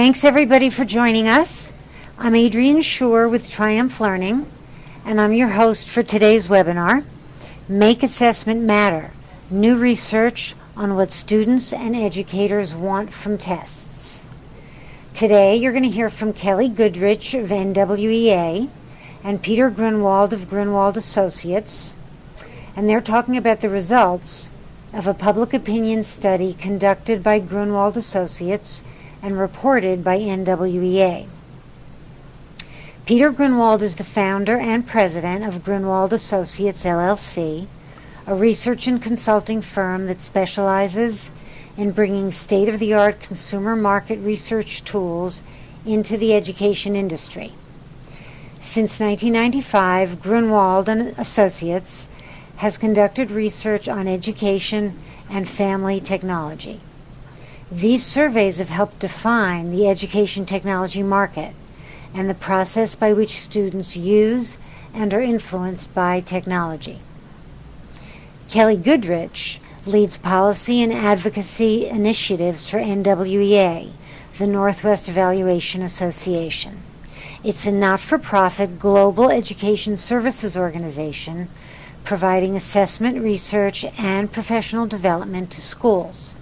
Thanks everybody for joining us. I'm Adrienne Schur with Triumph Learning, and I'm your host for today's webinar, Make Assessment Matter, New Research on What Students and Educators Want from Tests. Today you're going to hear from Kelly Goodrich of NWEA and Peter Grunwald of Grunwald Associates, and they're talking about the results of a public opinion study conducted by Grunwald Associates and reported by NWEA. Peter Grunwald is the founder and president of Grunwald Associates, LLC, a research and consulting firm that specializes in bringing state-of-the-art consumer market research tools into the education industry. Since 1995, Grunwald and Associates has conducted research on education and family technology. These surveys have helped define the education technology market and the process by which students use and are influenced by technology. Kelly Goodrich leads policy and advocacy initiatives for NWEA, the Northwest Evaluation Association. It's a not-for-profit global education services organization providing assessment, research, and professional development to schools.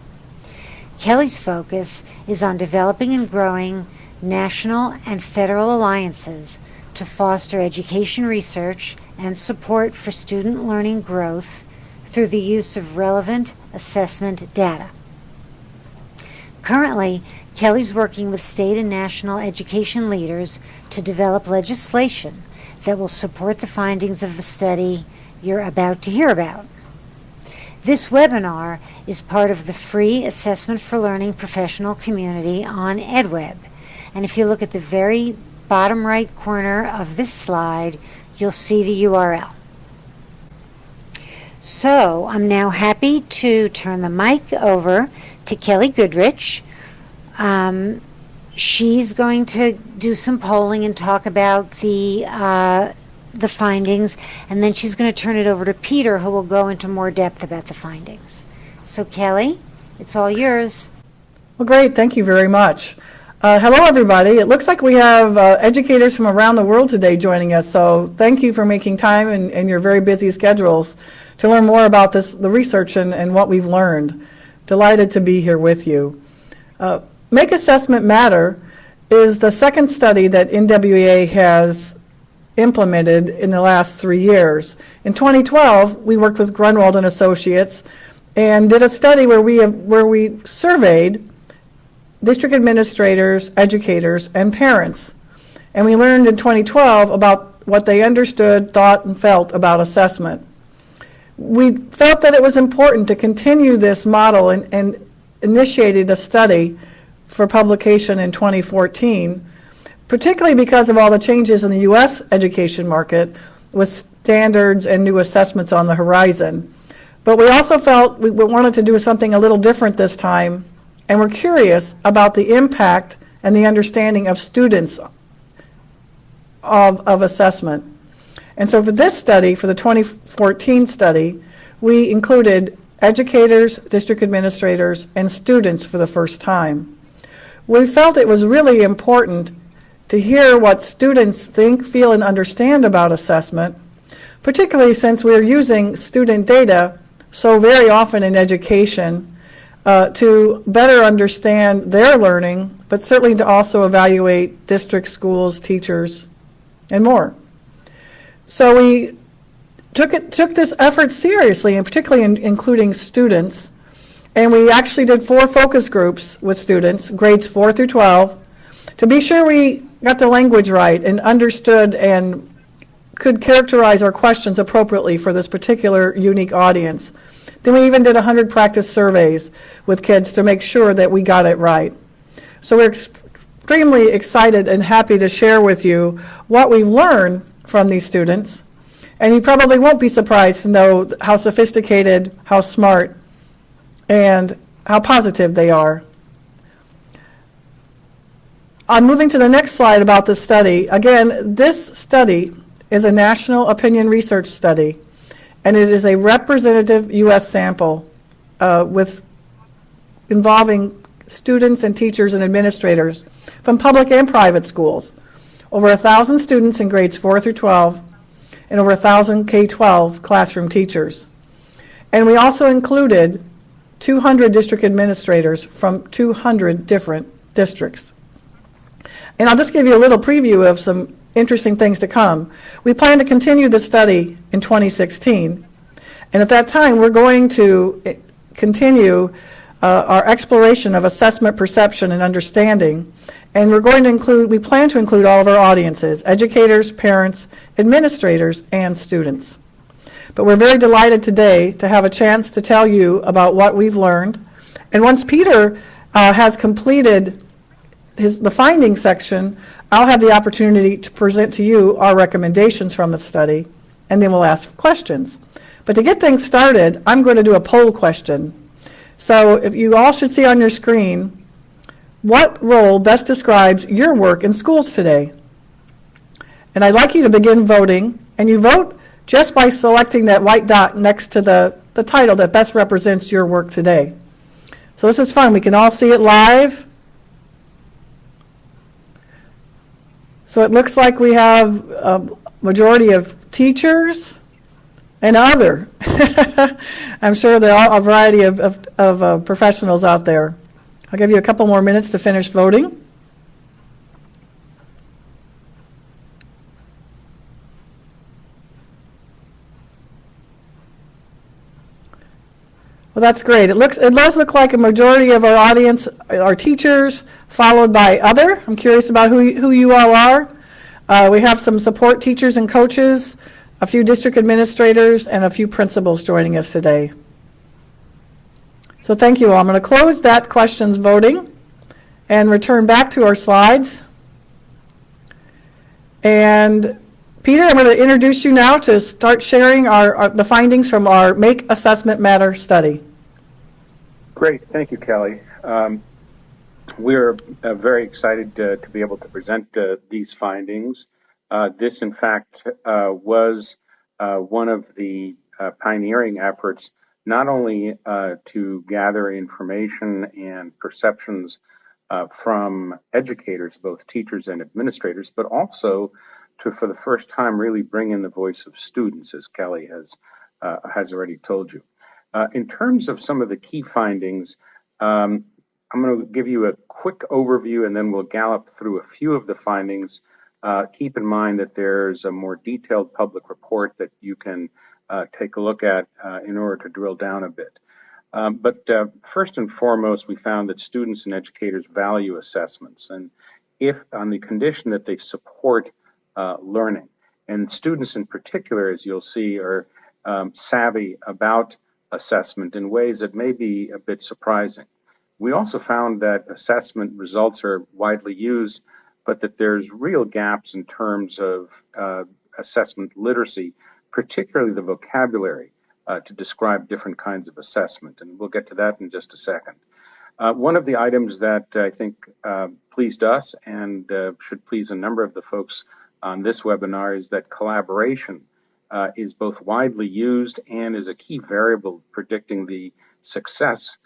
Kelly's focus is on developing and growing national and federal alliances to foster education research and support for student learning growth through the use of relevant assessment data. Currently, Kelly's working with state and national education leaders to develop legislation that will support the findings of the study you're about to hear about. This webinar is part of the free Assessment for Learning professional community on EdWeb. And if you look at the very bottom right corner of this slide, you'll see the URL. So I'm now happy to turn the mic over to Kelly Goodrich. She's going to do some polling and talk about the findings, and then she's going to turn it over to Peter, who will go into more depth about the findings. So Kelly, it's all yours. Well, great. Thank you very much. Hello, everybody. It looks like we have educators from around the world today joining us, so thank you for making time in your very busy schedules to learn more about the research and what we've learned. Delighted to be here with you. Make Assessment Matter is the second study that NWEA has implemented in the last 3 years. In 2012, we worked with Grunwald and Associates and did a study where we surveyed district administrators, educators, and parents. And we learned in 2012 about what they understood, thought, and felt about assessment. We felt that it was important to continue this model and initiated a study for publication in 2014, particularly because of all the changes in the U.S. education market with standards and new assessments on the horizon. But we also felt we wanted to do something a little different this time, and we're curious about the impact and the understanding of students of assessment. And so for this study, for the 2014 study, we included educators, district administrators, and students for the first time. We felt it was really important to hear what students think, feel, and understand about assessment, particularly since we're using student data so very often in education to better understand their learning, but certainly to also evaluate districts, schools, teachers, and more. So we took this effort seriously, and particularly including students, and we actually did 4 focus groups with students, grades 4 through 12, to be sure we got the language right and understood and could characterize our questions appropriately for this particular unique audience. Then we even did 100 practice surveys with kids to make sure that we got it right. So we're extremely excited and happy to share with you what we've learned from these students. And you probably won't be surprised to know how sophisticated, how smart, and how positive they are. I'm moving to the next slide about this study. Again, this study is a national opinion research study, and it is a representative U.S. sample involving students and teachers and administrators from public and private schools, over 1,000 students in grades 4 through 12, and over 1,000 K-12 classroom teachers. And we also included 200 district administrators from 200 different districts. And I'll just give you a little preview of some interesting things to come. We plan to continue the study in 2016, and at that time we're going to continue our exploration of assessment, perception, and understanding, and we plan to include all of our audiences: educators, parents, administrators, and students. But we're very delighted today to have a chance to tell you about what we've learned, and once Peter has completed the findings section, I'll have the opportunity to present to you our recommendations from the study, and then we'll ask questions. But to get things started, I'm going to do a poll question. So if you all should see on your screen, what role best describes your work in schools today? And I'd like you to begin voting, and you vote just by selecting that white dot next to the title that best represents your work today. So this is fun. We can all see it live. So it looks like we have a majority of teachers and other. I'm sure there are a variety of professionals out there. I'll give you a couple more minutes to finish voting. Well, that's great. It does look like a majority of our audience are teachers, followed by other. I'm curious about who you all are. We have some support teachers and coaches, a few district administrators, and a few principals joining us today. So thank you all. I'm going to close that questions voting and return back to our slides. And Peter, I'm going to introduce you now to start sharing the findings from our Make Assessment Matter study. Great. Thank you, Kelly. We're very excited to be able to present these findings. This, in fact, was one of the pioneering efforts, not only to gather information and perceptions from educators, both teachers and administrators, but also to, for the first time, really bring in the voice of students, as Kelly has already told you. In terms of some of the key findings, I'm going to give you a quick overview, and then we'll gallop through a few of the findings. Keep in mind that there's a more detailed public report that you can take a look at in order to drill down a bit. But first and foremost, we found that students and educators value assessments, and if on the condition that they support learning. And students in particular, as you'll see, are savvy about assessment in ways that may be a bit surprising. We also found that assessment results are widely used, but that there's real gaps in terms of assessment literacy, particularly the vocabulary to describe different kinds of assessment. And we'll get to that in just a second. One of the items that I think pleased us and should please a number of the folks on this webinar is that collaboration is both widely used and is a key variable predicting the success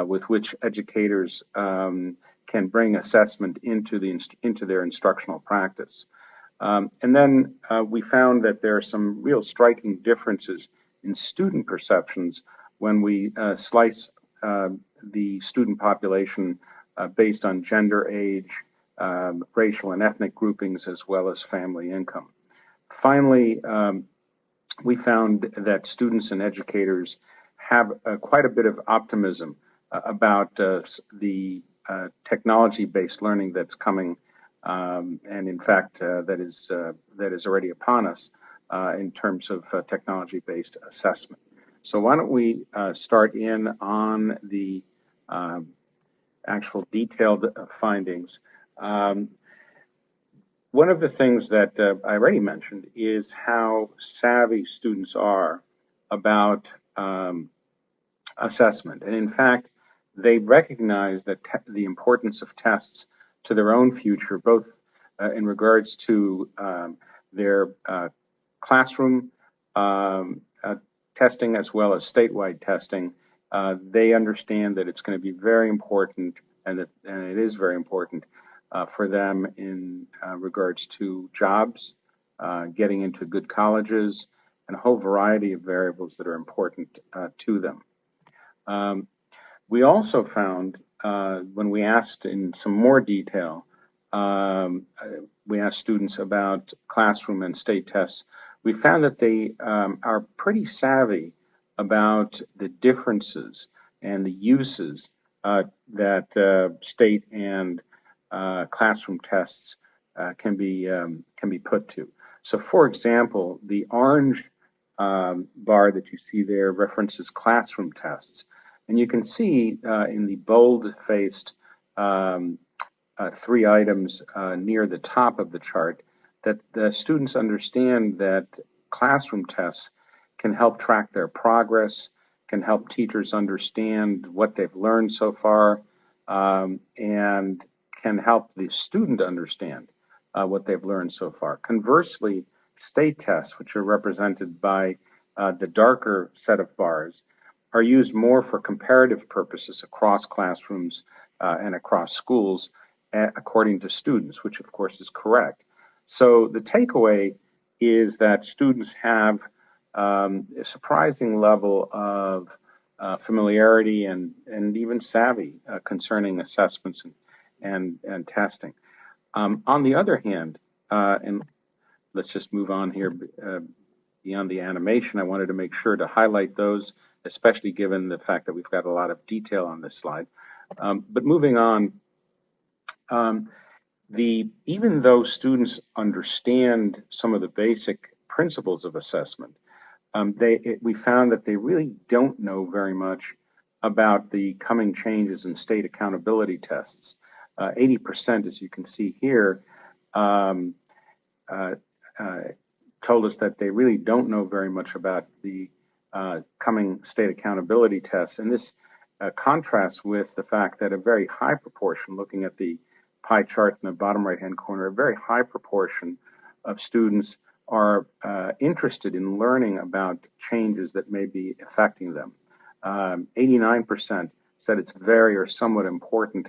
with which educators can bring assessment into their instructional practice. And then we found that there are some real striking differences in student perceptions when we slice the student population based on gender, age, racial and ethnic groupings, as well as family income. Finally, we found that students and educators have quite a bit of optimism about the technology-based learning that's coming, and in fact, that is already upon us in terms of technology-based assessment. So why don't we start in on the actual detailed findings. One of the things that I already mentioned is how savvy students are about assessment. And in fact, they recognize that the importance of tests to their own future, both in regards to their classroom testing as well as statewide testing. They understand that it's going to be very important and it is very important for them in regards to jobs, getting into good colleges, and a whole variety of variables that are important to them. We also found, when we asked in some more detail, we asked students about classroom and state tests, we found that they are pretty savvy about the differences and the uses that state and classroom tests can be put to. So, for example, the orange bar that you see there references classroom tests, and you can see in the bold-faced 3 items near the top of the chart that the students understand that classroom tests can help track their progress, can help teachers understand what they've learned so far, and can help the student understand what they've learned so far. Conversely, state tests, which are represented by the darker set of bars, are used more for comparative purposes across classrooms and across schools, according to students, which of course is correct. So the takeaway is that students have a surprising level of familiarity and even savvy concerning assessments and testing. On the other hand, and let's just move on here beyond the animation, I wanted to make sure to highlight those, especially given the fact that we've got a lot of detail on this slide. But moving on, even though students understand some of the basic principles of assessment, we found that they really don't know very much about the coming changes in state accountability tests. 80%, as you can see here, told us that they really don't know very much about the coming state accountability tests. And this contrasts with the fact that a very high proportion, looking at the pie chart in the bottom right-hand corner, a very high proportion of students are interested in learning about changes that may be affecting them. 89% said it's very or somewhat important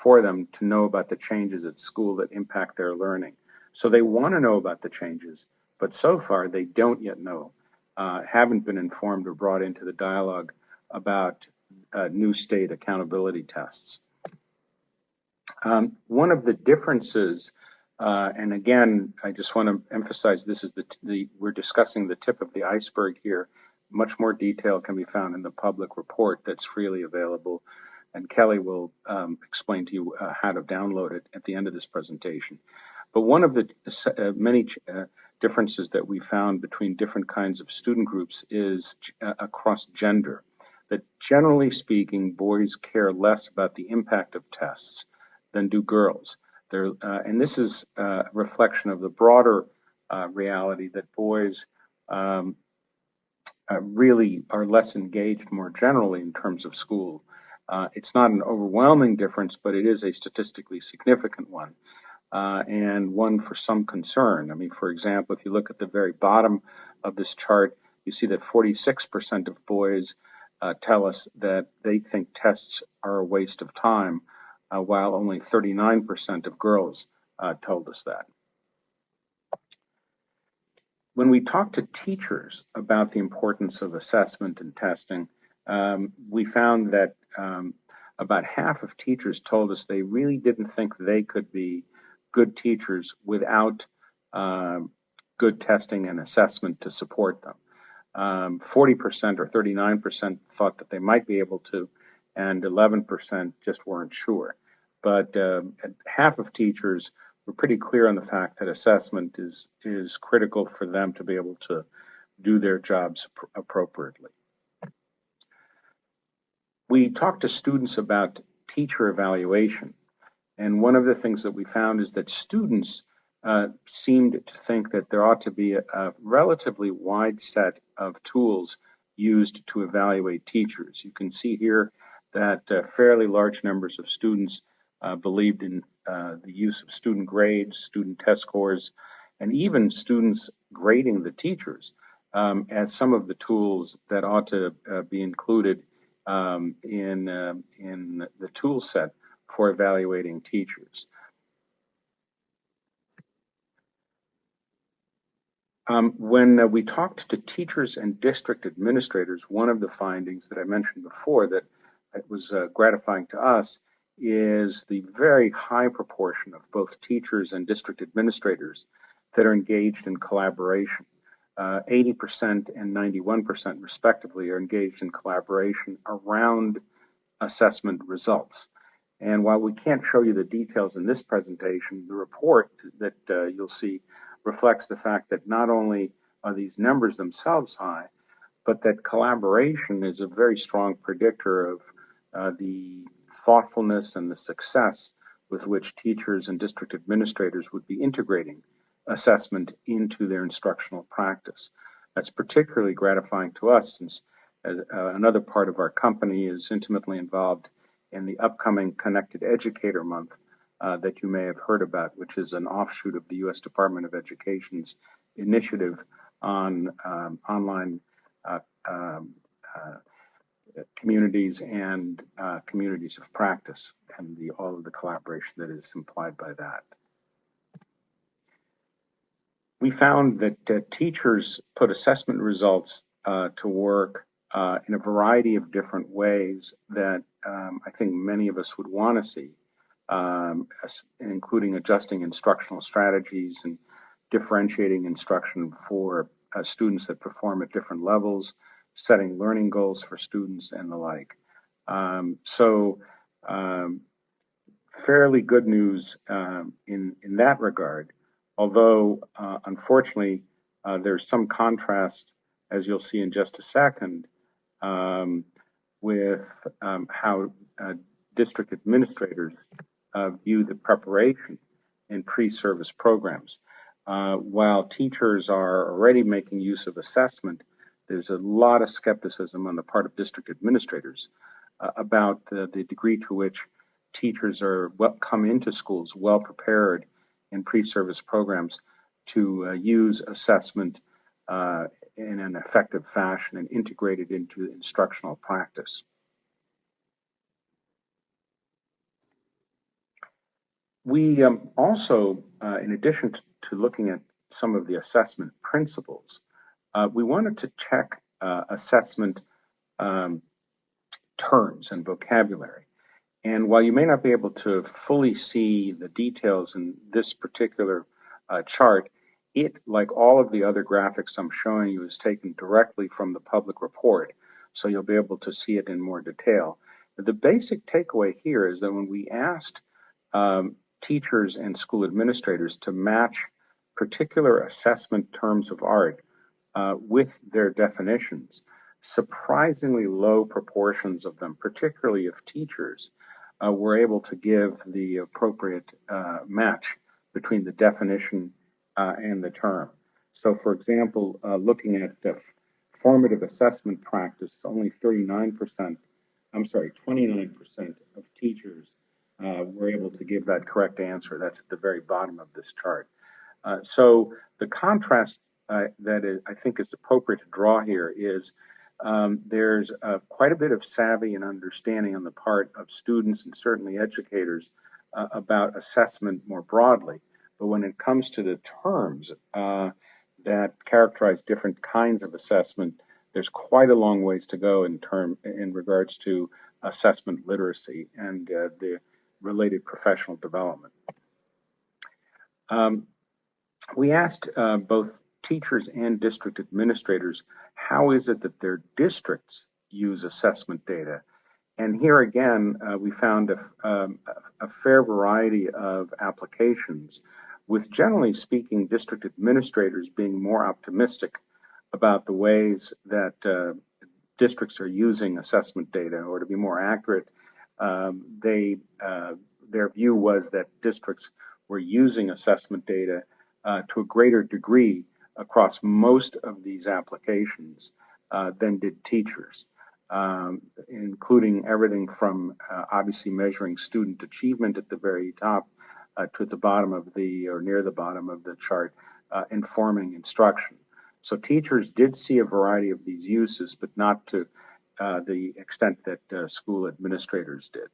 for them to know about the changes at school that impact their learning. So they want to know about the changes, but so far they don't yet know, haven't been informed or brought into the dialogue about new state accountability tests. One of the differences, and again, I just want to emphasize this is we're discussing the tip of the iceberg here. Much more detail can be found in the public report that's freely available, and Kelly will explain to you how to download it at the end of this presentation. But one of the many differences that we found between different kinds of student groups is across gender. That generally speaking, boys care less about the impact of tests than do girls. And this is a reflection of the broader reality that boys really are less engaged more generally in terms of school. It's not an overwhelming difference, but it is a statistically significant one, and one for some concern. I mean, for example, if you look at the very bottom of this chart, you see that 46% of boys tell us that they think tests are a waste of time, while only 39% of girls told us that. When we talk to teachers about the importance of assessment and testing, we found that about half of teachers told us they really didn't think they could be good teachers without good testing and assessment to support them. 40% or 39% thought that they might be able to, and 11% just weren't sure. But half of teachers were pretty clear on the fact that assessment is critical for them to be able to do their jobs appropriately. We talked to students about teacher evaluation, and one of the things that we found is that students seemed to think that there ought to be a relatively wide set of tools used to evaluate teachers. You can see here that fairly large numbers of students believed in the use of student grades, student test scores, and even students grading the teachers as some of the tools that ought to be included in the tool set for evaluating teachers. When we talked to teachers and district administrators, one of the findings that I mentioned before that was gratifying to us is the very high proportion of both teachers and district administrators that are engaged in collaboration. 80% and 91% respectively are engaged in collaboration around assessment results. And while we can't show you the details in this presentation, the report that you'll see reflects the fact that not only are these numbers themselves high, but that collaboration is a very strong predictor of the thoughtfulness and the success with which teachers and district administrators would be integrating assessment into their instructional practice. That's particularly gratifying to us since another part of our company is intimately involved in the upcoming Connected Educator Month that you may have heard about, which is an offshoot of the U.S. Department of Education's initiative on online communities and communities of practice, and all of the collaboration that is implied by that. We found that teachers put assessment results to work in a variety of different ways that I think many of us would want to see, including adjusting instructional strategies and differentiating instruction for students that perform at different levels, setting learning goals for students, and the like. Fairly good news in that regard, although unfortunately there's some contrast, as you'll see in just a second, with how district administrators view the preparation in pre-service programs. While teachers are already making use of assessment, there's a lot of skepticism on the part of district administrators about the degree to which teachers come into schools well prepared in pre-service programs to use assessment in an effective fashion and integrate it into instructional practice. We also, in addition to looking at some of the assessment principles, we wanted to check assessment terms and vocabulary. And while you may not be able to fully see the details in this particular chart, it, like all of the other graphics I'm showing you, is taken directly from the public report, so you'll be able to see it in more detail. The basic takeaway here is that when we asked teachers and school administrators to match particular assessment terms of art with their definitions, surprisingly low proportions of them, particularly of teachers, were able to give the appropriate match between the definition and the term. So, for example, looking at formative assessment practice, only 29% of teachers were able to give that correct answer. That's at the very bottom of this chart. So the contrast that I think is appropriate to draw here is there's quite a bit of savvy and understanding on the part of students and certainly educators about assessment more broadly. But when it comes to the terms that characterize different kinds of assessment, there's quite a long ways to go in regards to assessment literacy and the related professional development. We asked both teachers and district administrators, how is it that their districts use assessment data? And here again, we found a fair variety of applications, with generally speaking, district administrators being more optimistic about the ways that districts are using assessment data, or to be more accurate, their view was that districts were using assessment data to a greater degree across most of these applications than did teachers, including everything from obviously measuring student achievement at the very top to the bottom of or near the bottom of the chart, informing instruction. So teachers did see a variety of these uses, but not to the extent that school administrators did.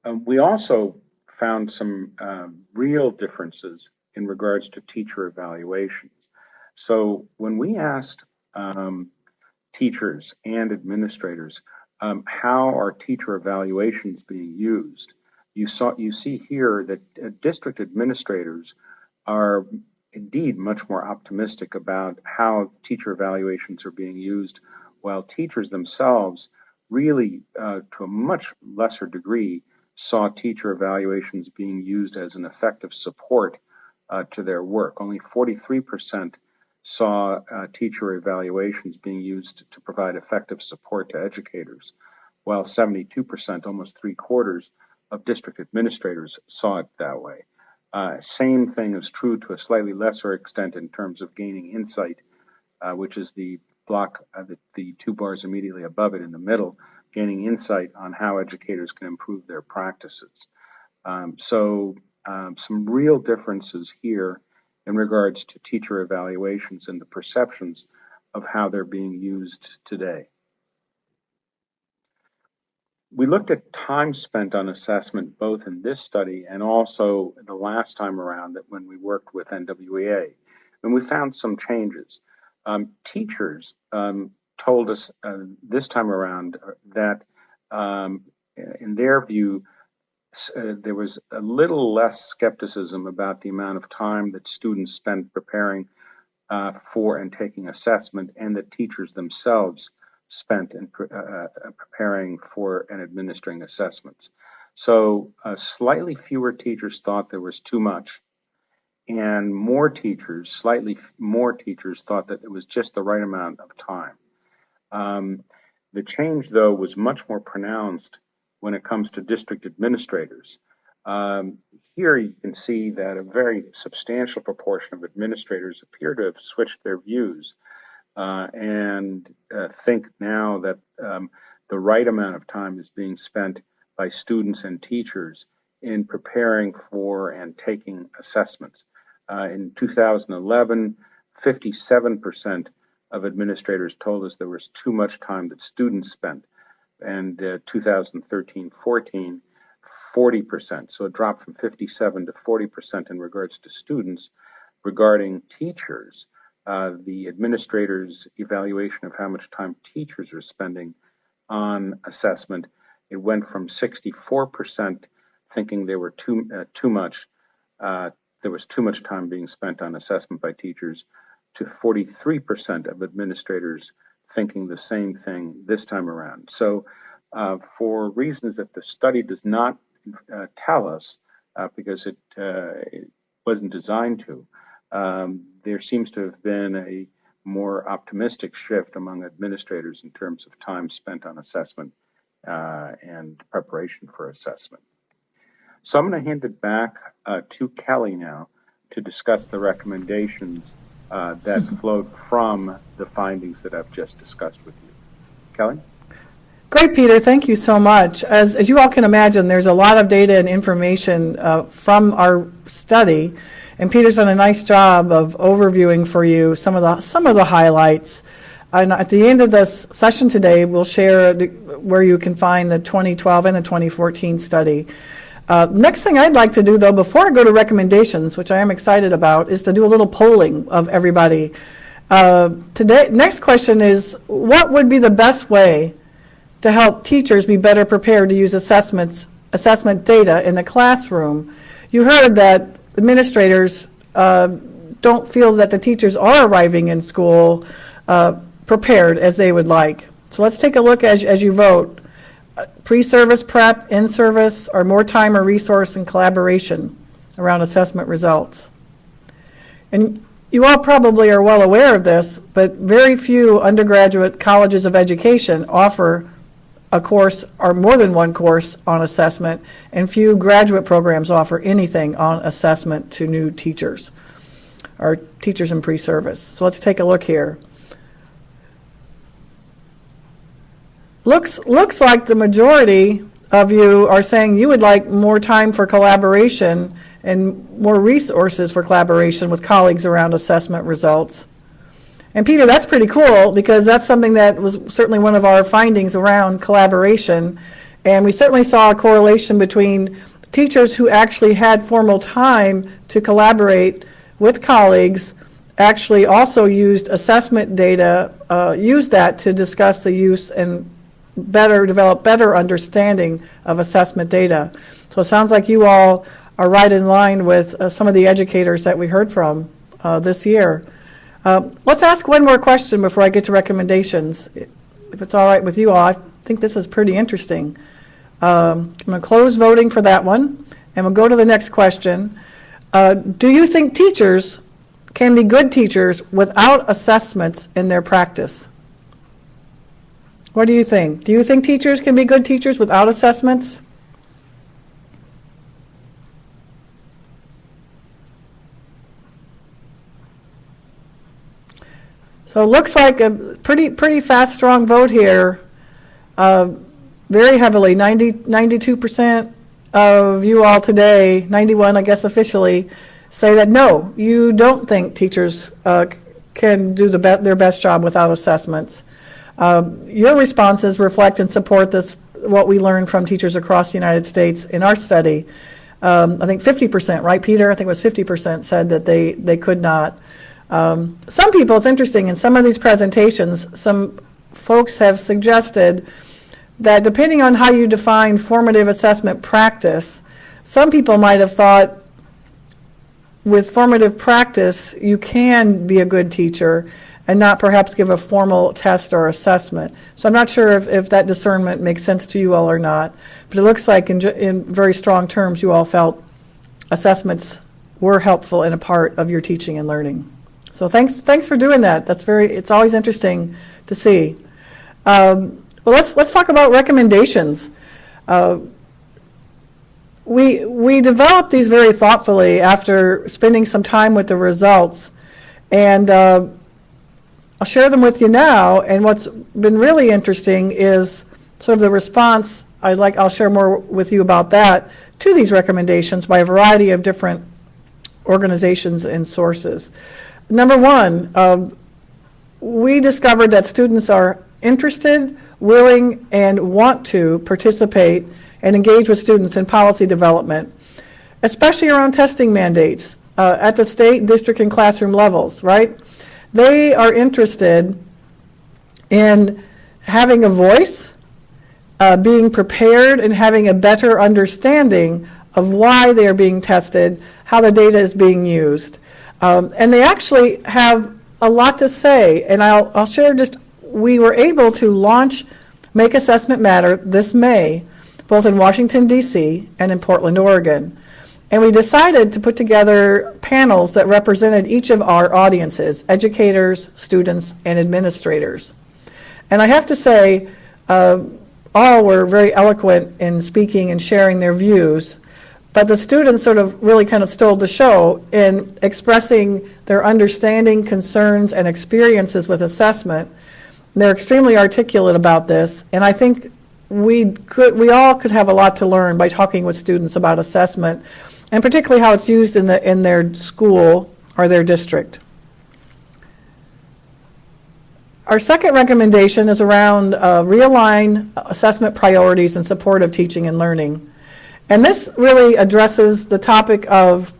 We also found some real differences in regards to teacher evaluations. So when we asked teachers and administrators how are teacher evaluations being used, you see here that district administrators are indeed much more optimistic about how teacher evaluations are being used, while teachers themselves really, to a much lesser degree, saw teacher evaluations being used as an effective support to their work. Only 43% saw teacher evaluations being used to provide effective support to educators, while 72%, almost 3/4 of district administrators saw it that way. Same thing is true to a slightly lesser extent in terms of gaining insight, which is the block, the two bars immediately above it in the middle, gaining insight on how educators can improve their practices. Some real differences here in regards to teacher evaluations and the perceptions of how they're being used today. We looked at time spent on assessment both in this study and also the last time around that when we worked with NWEA, and we found some changes. Teachers told us this time around that in their view, there was a little less skepticism about the amount of time that students spent preparing for and taking assessment, and that teachers themselves spent in preparing for and administering assessments. So slightly fewer teachers thought there was too much, and slightly more teachers thought that it was just the right amount of time. The change, though, was much more pronounced when it comes to district administrators. Here you can see that a very substantial proportion of administrators appear to have switched their views and think now that the right amount of time is being spent by students and teachers in preparing for and taking assessments. In 2011, 57% of administrators told us there was too much time that students spent, and 2013-14, 40%. So it dropped from 57 to 40% in regards to students. Regarding teachers, the administrators' evaluation of how much time teachers are spending on assessment, it went from 64% thinking there was too much time being spent on assessment by teachers, to 43% of administrators thinking the same thing this time around. So for reasons that the study does not tell us, because it wasn't designed to, there seems to have been a more optimistic shift among administrators in terms of time spent on assessment and preparation for assessment. So I'm going to hand it back to Kelly now to discuss the recommendations that flowed from the findings that I've just discussed with you. Kelly? Great, Peter. Thank you so much. As you all can imagine, there's a lot of data and information from our study, and Peter's done a nice job of overviewing for you some of the highlights. And at the end of this session today, we'll share where you can find the 2012 and the 2014 study. Next thing I'd like to do, though, before I go to recommendations, which I am excited about, is to do a little polling of everybody. Next question is, what would be the best way to help teachers be better prepared to use assessment data in the classroom? You heard that administrators don't feel that the teachers are arriving in school prepared as they would like. So let's take a look as you vote. Pre-service prep, in-service, or more time or resource and collaboration around assessment results. And you all probably are well aware of this, but very few undergraduate colleges of education offer a course or more than one course on assessment, and few graduate programs offer anything on assessment to new teachers or teachers in pre-service. So let's take a look here. Looks like the majority of you are saying you would like more time for collaboration and more resources for collaboration with colleagues around assessment results. And Peter, that's pretty cool, because that's something that was certainly one of our findings around collaboration, And we certainly saw a correlation between teachers who actually had formal time to collaborate with colleagues actually also used assessment data, used that to discuss the use and develop better understanding of assessment data. So it sounds like you all are right in line with some of the educators that we heard from this year. Let's ask one more question before I get to recommendations. If it's all right with you all, I think this is pretty interesting. I'm going to close voting for that one, and we'll go to the next question. Do you think teachers can be good teachers without assessments in their practice? What do you think? Do you think teachers can be good teachers without assessments? So it looks like a pretty fast, strong vote here. Very heavily, 92% of you all today, 91 I guess officially, say that no, you don't think teachers can do their best job without assessments. Your responses reflect and support what we learned from teachers across the United States in our study. I think 50%, right, Peter? I think it was 50% said that they could not. Some people, it's interesting, in some of these presentations, some folks have suggested that depending on how you define formative assessment practice, some people might have thought with formative practice you can be a good teacher and not perhaps give a formal test or assessment. So I'm not sure if that discernment makes sense to you all or not, but it looks like in very strong terms you all felt assessments were helpful and a part of your teaching and learning. So thanks for doing that. It's always interesting to see. Well, let's talk about recommendations. We developed these very thoughtfully after spending some time with the results, and I'll share them with you now. And what's been really interesting is sort of the response. I'll share more with you about that to these recommendations by a variety of different organizations and sources. Number one, we discovered that students are interested, willing, and want to participate and engage with students in policy development, especially around testing mandates at the state, district, and classroom levels, right? They are interested in having a voice, being prepared, and having a better understanding of why they are being tested, how the data is being used. And they actually have a lot to say, and I'll share we were able to launch Make Assessment Matter this May, both in Washington, D.C. and in Portland, Oregon. And we decided to put together panels that represented each of our audiences, educators, students, and administrators. And I have to say, all were very eloquent in speaking and sharing their views, but the students sort of really kind of stole the show in expressing their understanding, concerns, and experiences with assessment. They're extremely articulate about this, and I think we all could have a lot to learn by talking with students about assessment, and particularly how it's used in their school or their district. Our second recommendation is around realign assessment priorities in support of teaching and learning. And this really addresses the topic of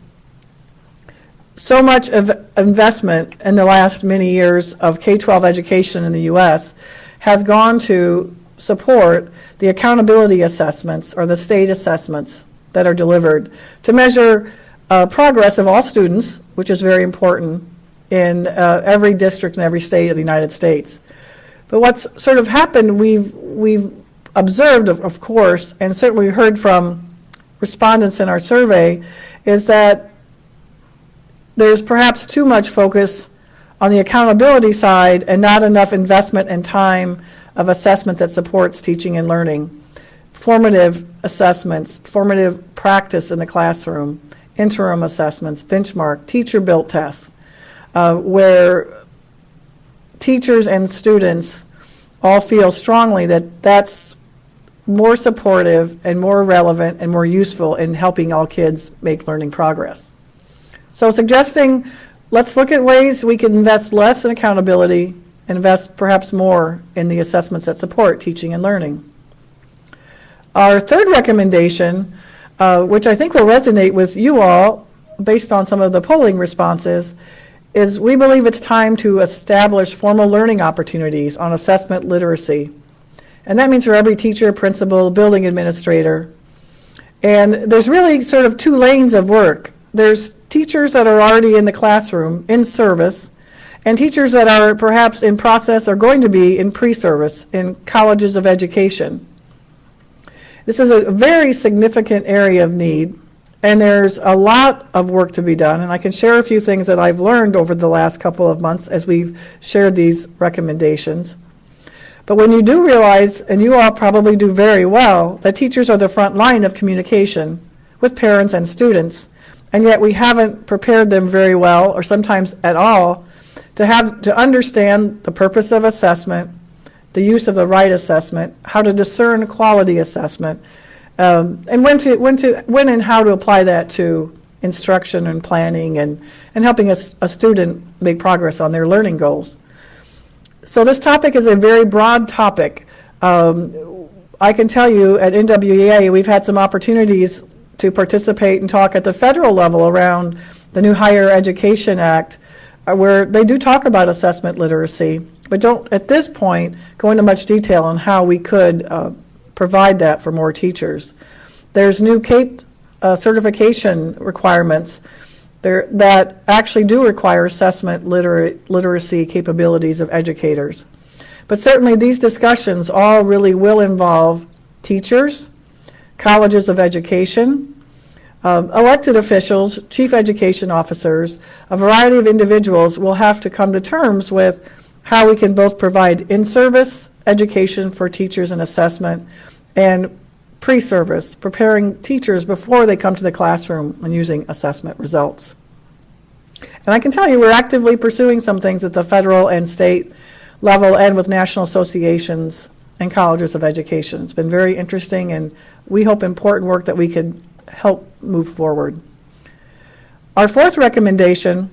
so much of investment in the last many years of K-12 education in the U.S. has gone to support the accountability assessments or the state assessments that are delivered to measure progress of all students, which is very important in every district and every state of the United States. But what's sort of happened, we've observed, of course, and certainly heard from respondents in our survey, is that there's perhaps too much focus on the accountability side and not enough investment and time of assessment that supports teaching and learning. Formative assessments, formative practice in the classroom, interim assessments, benchmark, teacher-built tests, where teachers and students all feel strongly that that's more supportive and more relevant and more useful in helping all kids make learning progress. So suggesting, let's look at ways we can invest less in accountability and invest perhaps more in the assessments that support teaching and learning. Our third recommendation, which I think will resonate with you all based on some of the polling responses, is we believe it's time to establish formal learning opportunities on assessment literacy. And that means for every teacher, principal, building administrator. And there's really sort of two lanes of work. There's teachers that are already in the classroom, in service, and teachers that are perhaps in process or going to be in pre-service in colleges of education. This is a very significant area of need, and there's a lot of work to be done, and I can share a few things that I've learned over the last couple of months as we've shared these recommendations. But when you do realize, and you all probably do very well, that teachers are the front line of communication with parents and students, and yet we haven't prepared them very well, or sometimes at all, to understand the purpose of assessment, the use of the right assessment, how to discern quality assessment, and when and how to apply that to instruction and planning and helping a student make progress on their learning goals. So this topic is a very broad topic. I can tell you at NWEA we've had some opportunities to participate and talk at the federal level around the new Higher Education Act, where they do talk about assessment literacy, but don't at this point go into much detail on how we could provide that for more teachers. There's new CAPE certification requirements that actually do require assessment literacy capabilities of educators. But certainly these discussions all really will involve teachers, colleges of education, elected officials, chief education officers, a variety of individuals will have to come to terms with how we can both provide in-service education for teachers and assessment and pre-service, preparing teachers before they come to the classroom and using assessment results. And I can tell you we're actively pursuing some things at the federal and state level and with national associations and colleges of education. It's been very interesting and we hope important work that we could help move forward. Our fourth recommendation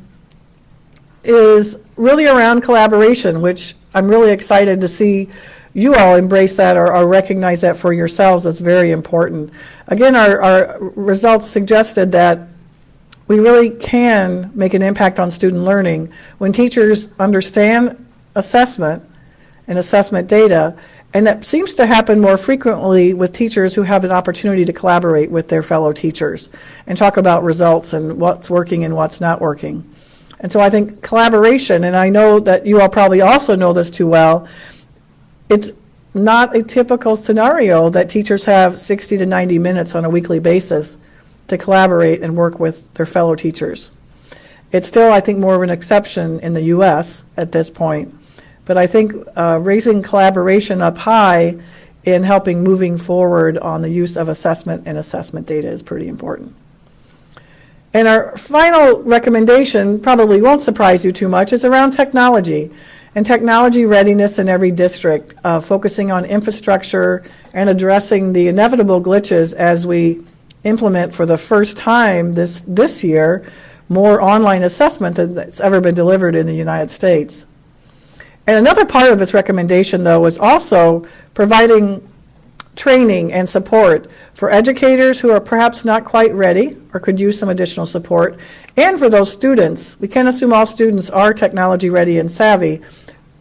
is really around collaboration, which I'm really excited to see you all embrace that or recognize that for yourselves. That's very important. Again, our results suggested that we really can make an impact on student learning when teachers understand assessment and assessment data, and that seems to happen more frequently with teachers who have an opportunity to collaborate with their fellow teachers and talk about results and what's working and what's not working. And so I think collaboration, and I know that you all probably also know this too well, it's not a typical scenario that teachers have 60 to 90 minutes on a weekly basis to collaborate and work with their fellow teachers. It's still, I think, more of an exception in the U.S. at this point. But I think raising collaboration up high in helping moving forward on the use of assessment and assessment data is pretty important. And our final recommendation probably won't surprise you too much is around technology and technology readiness in every district, focusing on infrastructure and addressing the inevitable glitches as we implement for the first time this year more online assessment than that's ever been delivered in the United States. And another part of this recommendation, though, is also providing training and support for educators who are perhaps not quite ready or could use some additional support, and for those students. We can't assume all students are technology ready and savvy.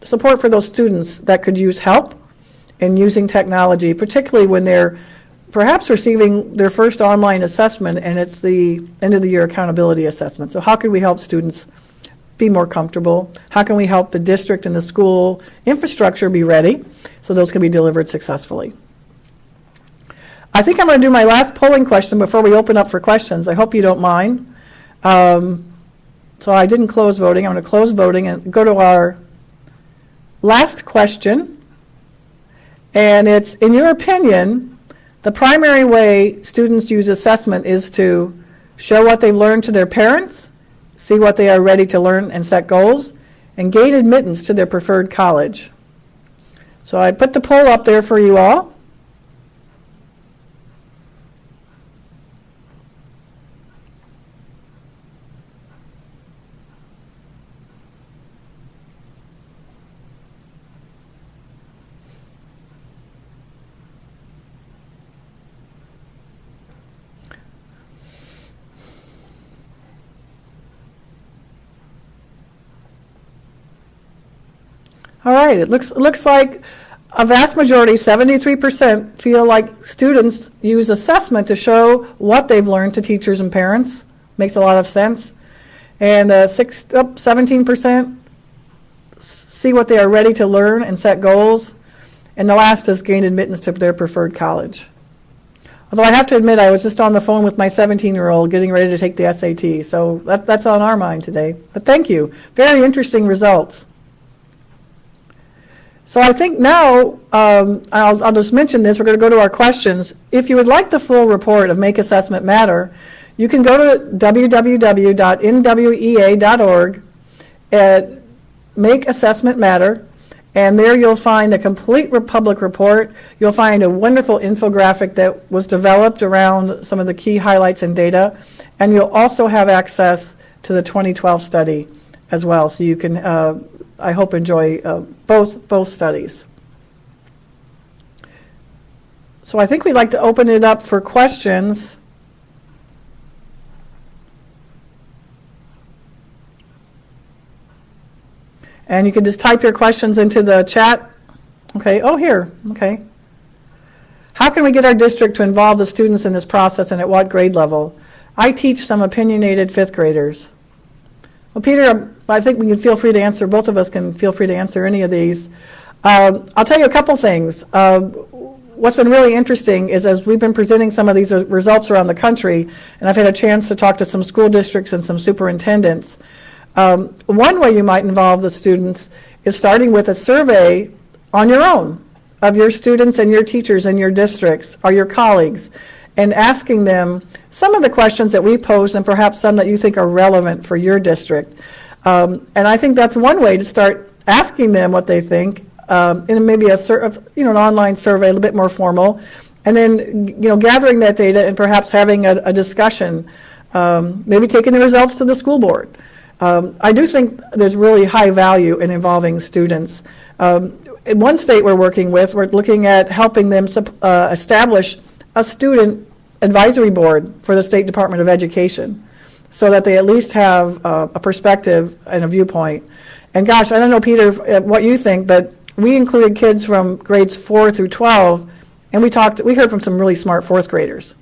Support for those students that could use help in using technology, particularly when they're perhaps receiving their first online assessment and it's the end of the year accountability assessment. So how can we help students be more comfortable? How can we help the district and the school infrastructure be ready so those can be delivered successfully? I think I'm going to do my last polling question before we open up for questions. I hope you don't mind. So I didn't close voting. I'm going to close voting and go to our last question. And it's, in your opinion, the primary way students use assessment is to show what they've learned to their parents, see what they are ready to learn and set goals, and gain admittance to their preferred college. So I put the poll up there for you all. All right, it looks like a vast majority, 73%, feel like students use assessment to show what they've learned to teachers and parents. Makes a lot of sense. And 17% see what they are ready to learn and set goals. And the last is gain admittance to their preferred college. Although I have to admit, I was just on the phone with my 17-year-old getting ready to take the SAT. So that's on our mind today. But thank you. Very interesting results. So I think now, I'll just mention this. We're going to go to our questions. If you would like the full report of Make Assessment Matter, you can go to www.nwea.org at Make Assessment Matter, and there you'll find the complete public report. You'll find a wonderful infographic that was developed around some of the key highlights and data, and you'll also have access to the 2012 study as well, so you can, I hope, enjoy both studies. So I think we'd like to open it up for questions. And you can just type your questions into the chat. Okay, oh, here, okay. How can we get our district to involve the students in this process, and at what grade level? I teach some opinionated fifth graders. Well, Peter, I think we can feel free to answer, both of us can feel free to answer any of these. I'll tell you a couple things. What's been really interesting is as we've been presenting some of these results around the country, and I've had a chance to talk to some school districts and some superintendents, one way you might involve the students is starting with a survey on your own of your students and your teachers and your districts or your colleagues, and asking them some of the questions that we posed and perhaps some that you think are relevant for your district. And I think that's one way to start asking them what they think, in maybe an online survey, a little bit more formal, and then gathering that data and perhaps having a discussion, maybe taking the results to the school board. I do think there's really high value in involving students. In one state we're working with, we're looking at helping them establish a student advisory board for the State Department of Education so that they at least have a perspective and a viewpoint. And gosh, I don't know, Peter, what you think, but we included kids from grades 4 through 12, and we heard from some really smart fourth graders.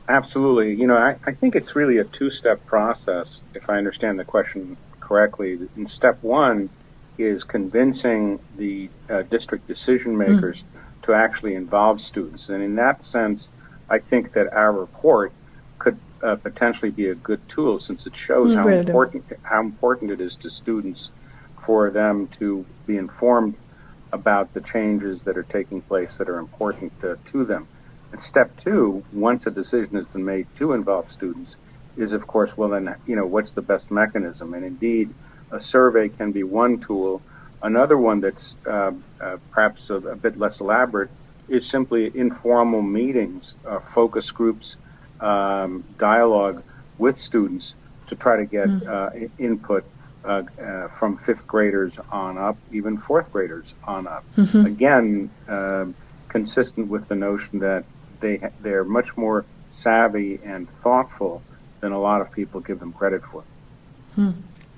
Absolutely. I think it's really a two-step process, if I understand the question correctly. In step one is convincing the district decision makers to actually involve students. And in that sense, I think that our report could potentially be a good tool, since it shows how important it is to students for them to be informed about the changes that are taking place that are important to them. And step two, once a decision has been made to involve students, is of course, well then, what's the best mechanism? And indeed, a survey can be one tool. Another one that's perhaps a bit less elaborate is simply informal meetings, focus groups, dialogue with students to try to get input from fifth graders on up, even fourth graders on up. Again, consistent with the notion that they're much more savvy and thoughtful than a lot of people give them credit for.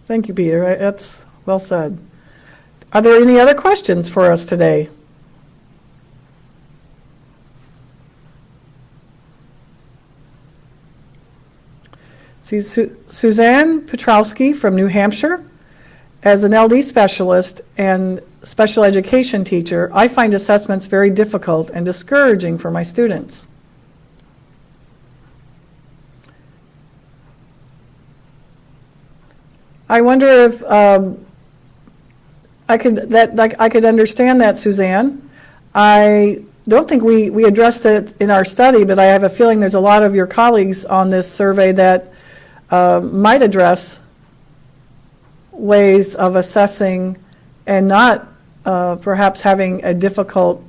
Thank you, Peter. That's well said. Are there any other questions for us today? See, Suzanne Petrowski from New Hampshire. As an LD specialist and special education teacher, I find assessments very difficult and discouraging for my students. I wonder if I could understand that, Suzanne. I don't think we addressed it in our study, but I have a feeling there's a lot of your colleagues on this survey that might address ways of assessing and not perhaps having a difficult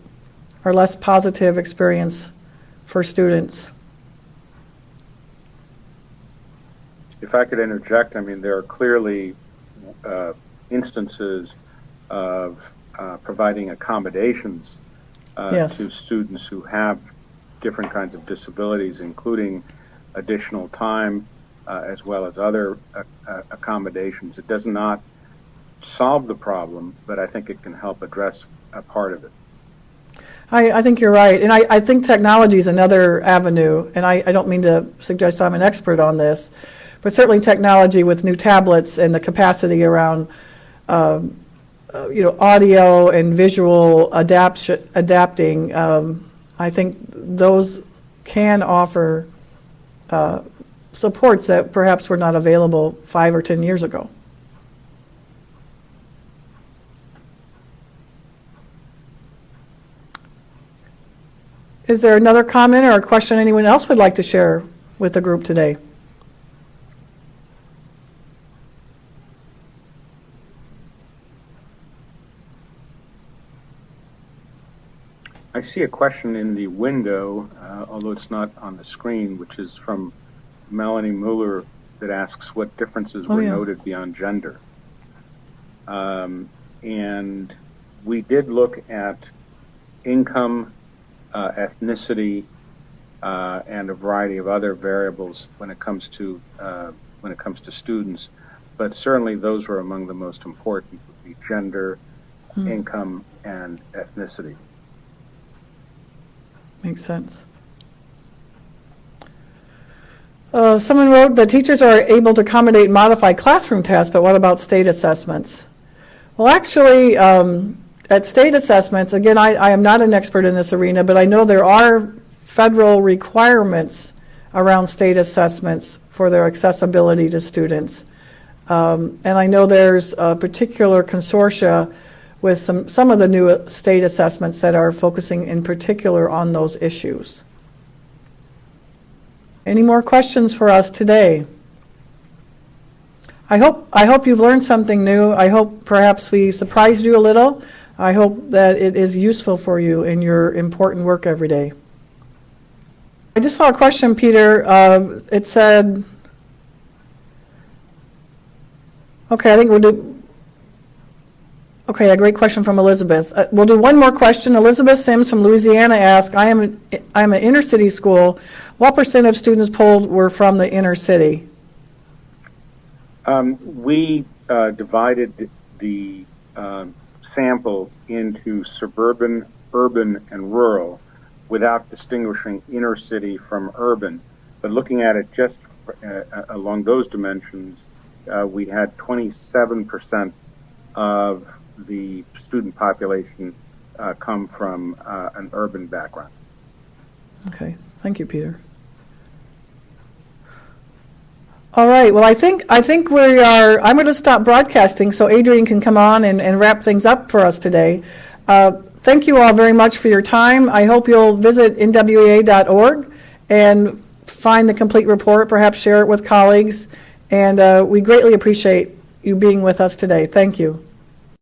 or less positive experience for students. If I could interject, there are clearly instances of providing accommodations to students who have different kinds of disabilities, including additional time as well as other accommodations. It does not solve the problem, but I think it can help address a part of it. I think you're right, and I think technology is another avenue, and I don't mean to suggest I'm an expert on this, but certainly technology with new tablets and the capacity around audio and visual adapting, I think those can offer supports that perhaps were not available 5 or 10 years ago. Is there another comment or a question anyone else would like to share with the group today? I see a question in the window, although it's not on the screen, which is from Melanie Mueller, that asks what differences were noted beyond gender. And we did look at income, ethnicity, and a variety of other variables when it comes to students, but certainly those were among the most important: would be gender, income, and ethnicity. Makes sense. Someone wrote that teachers are able to accommodate and modify classroom tasks, but what about state assessments? Well, actually, at state assessments, again, I am not an expert in this arena, but I know there are federal requirements around state assessments for their accessibility to students. And I know there's a particular consortia with some of the new state assessments that are focusing in particular on those issues. Any more questions for us today? I hope you've learned something new. I hope perhaps we surprised you a little. I hope that it is useful for you in your important work every day. I just saw a question, Peter. It said, okay, I think we'll do, okay, a great question from Elizabeth. We'll do one more question. Elizabeth Sims from Louisiana asked, I'm an inner city school. What % of students polled were from the inner city? We divided the sample into suburban, urban, and rural without distinguishing inner city from urban. But looking at it just along those dimensions, we had 27% of the student population come from an urban background. Okay, thank you, Peter. All right, well, I think we are, I'm going to stop broadcasting so Adrian can come on and wrap things up for us today. Thank you all very much for your time. I hope you'll visit NWEA.org and find the complete report, perhaps share it with colleagues, and we greatly appreciate you being with us today. Thank you.